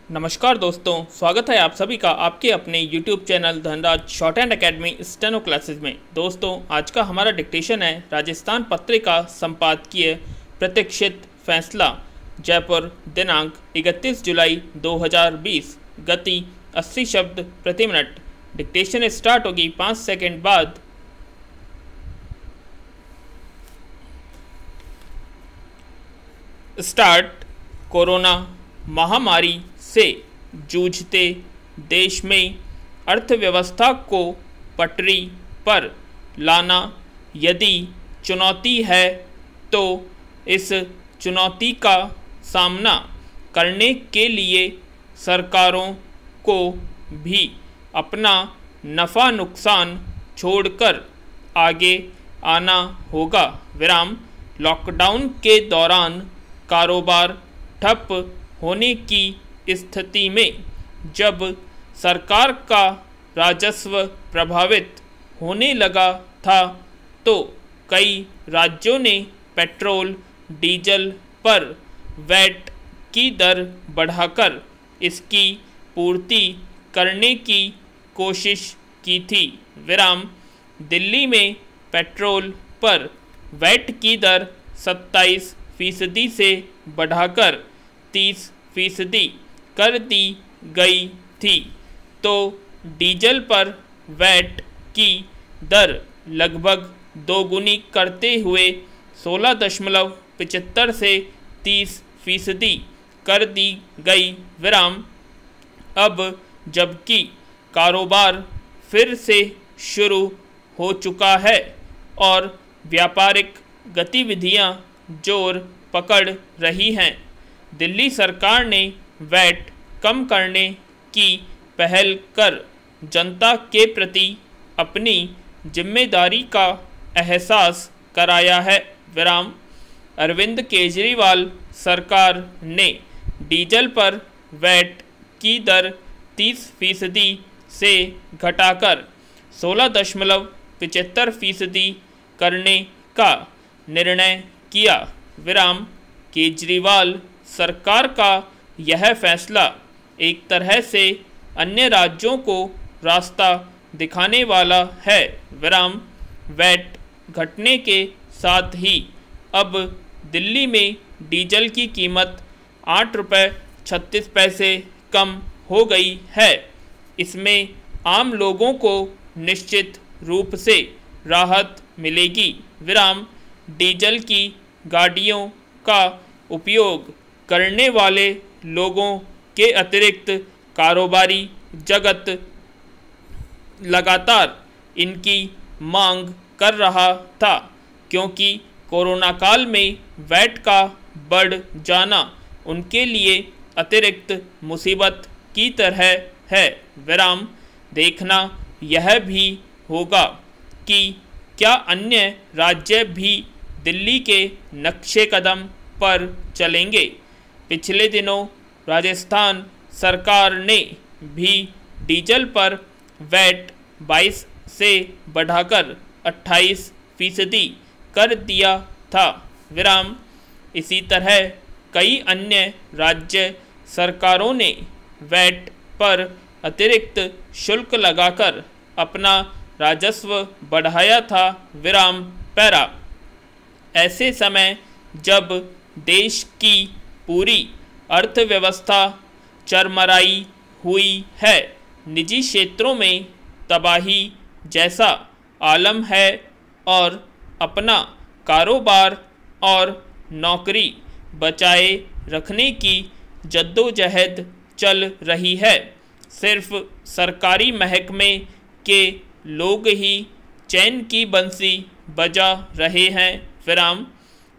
नमस्कार दोस्तों, स्वागत है आप सभी का आपके अपने YouTube channel Dhanraj short and academy steno classes में। दोस्तों, आज का हमारा डिक्टेशन है राजस्थान पत्रिका संपादकीय प्रतीक्षित फैसला, जयपुर, दिनांक 31 जुलाई 2020, गति 80 शब्द प्रति मिनट। डिक्टेशन स्टार्ट होगी 5 सेकंड बाद। स्टार्ट। कोरोना महामारी से जूझते देश में अर्थव्यवस्था को पटरी पर लाना यदि चुनौती है, तो इस चुनौती का सामना करने के लिए सरकारों को भी अपना नफ़ा नुकसान छोड़कर आगे आना होगा। विराम। लॉकडाउन के दौरान कारोबार ठप होने की स्थिति में जब सरकार का राजस्व प्रभावित होने लगा था, तो कई राज्यों ने पेट्रोल डीजल पर वैट की दर बढ़ाकर इसकी पूर्ति करने की कोशिश की थी। विराम। दिल्ली में पेट्रोल पर वैट की दर 27% से बढ़ाकर 30% कर दी गई थी, तो डीजल पर वैट की दर लगभग दोगुनी करते हुए 16.75 से 30% कर दी गई। विराम। अब जबकि कारोबार फिर से शुरू हो चुका है और व्यापारिक गतिविधियां जोर पकड़ रही हैं, दिल्ली सरकार ने वैट कम करने की पहल कर जनता के प्रति अपनी जिम्मेदारी का एहसास कराया है। विराम। अरविंद केजरीवाल सरकार ने डीजल पर वैट की दर 30% से घटाकर 16.75% करने का निर्णय किया। विराम। केजरीवाल सरकार का यह फैसला एक तरह से अन्य राज्यों को रास्ता दिखाने वाला है। विराम। वैट घटने के साथ ही अब दिल्ली में डीजल की कीमत 8 रुपये 36 पैसे कम हो गई है। इसमें आम लोगों को निश्चित रूप से राहत मिलेगी। विराम। डीजल की गाड़ियों का उपयोग करने वाले लोगों के अतिरिक्त कारोबारी जगत लगातार इनकी मांग कर रहा था, क्योंकि कोरोना काल में वैट का बढ़ जाना उनके लिए अतिरिक्त मुसीबत की तरह है। विराम। देखना यह भी होगा कि क्या अन्य राज्य भी दिल्ली के नक्शे कदम पर चलेंगे। पिछले दिनों राजस्थान सरकार ने भी डीजल पर वैट 22 से बढ़ाकर 28% कर दिया था। विराम। इसी तरह कई अन्य राज्य सरकारों ने वैट पर अतिरिक्त शुल्क लगाकर अपना राजस्व बढ़ाया था। विराम। पैरा। ऐसे समय जब देश की पूरी अर्थव्यवस्था चरमराई हुई है, निजी क्षेत्रों में तबाही जैसा आलम है और अपना कारोबार और नौकरी बचाए रखने की जद्दोजहद चल रही है, सिर्फ सरकारी महकमे के लोग ही चैन की बंसी बजा रहे हैं। विराम।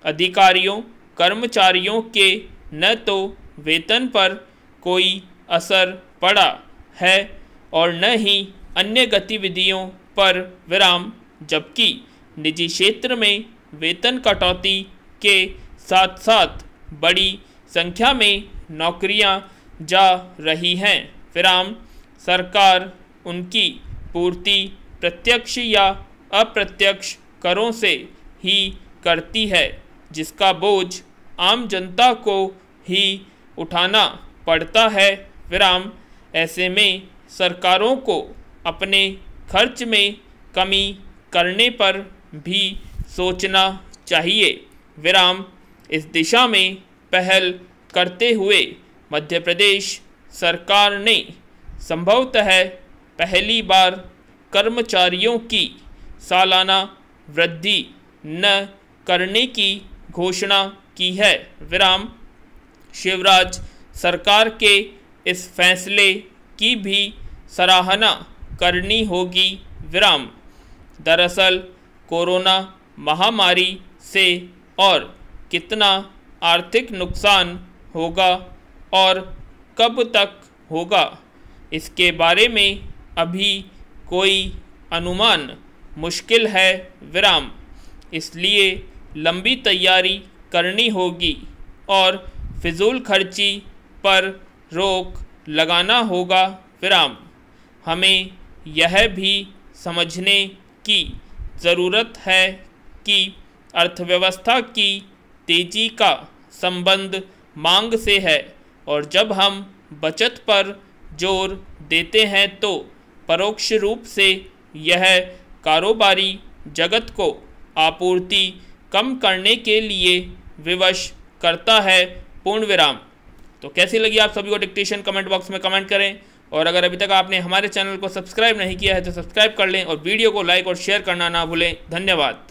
अधिकारियों कर्मचारियों के न तो वेतन पर कोई असर पड़ा है और न ही अन्य गतिविधियों पर। विराम। जबकि निजी क्षेत्र में वेतन कटौती के साथ साथ बड़ी संख्या में नौकरियां जा रही हैं। विराम। सरकार उनकी पूर्ति प्रत्यक्ष या अप्रत्यक्ष करों से ही करती है, जिसका बोझ आम जनता को ही उठाना पड़ता है। विराम। ऐसे में सरकारों को अपने खर्च में कमी करने पर भी सोचना चाहिए, विराम। इस दिशा में पहल करते हुए मध्य प्रदेश सरकार ने संभवतः पहली बार कर्मचारियों की सालाना वृद्धि न करने की घोषणा की है, विराम। शिवराज सरकार के इस फैसले की भी सराहना करनी होगी, विराम। दरअसल कोरोना महामारी से और कितना आर्थिक नुकसान होगा और कब तक होगा, इसके बारे में अभी कोई अनुमान मुश्किल है, विराम। इसलिए लंबी तैयारी करनी होगी और फिजूल खर्ची पर रोक लगाना होगा, विराम। हमें यह भी समझने की ज़रूरत है कि अर्थव्यवस्था की तेजी का संबंध मांग से है और जब हम बचत पर जोर देते हैं तो परोक्ष रूप से यह कारोबारी जगत को आपूर्ति कम करने के लिए विवश करता है, पूर्ण विराम। तो कैसी लगी आप सभी को डिक्टेशन कमेंट बॉक्स में कमेंट करें और अगर अभी तक आपने हमारे चैनल को सब्सक्राइब नहीं किया है तो सब्सक्राइब कर लें और वीडियो को लाइक और शेयर करना ना भूलें। धन्यवाद।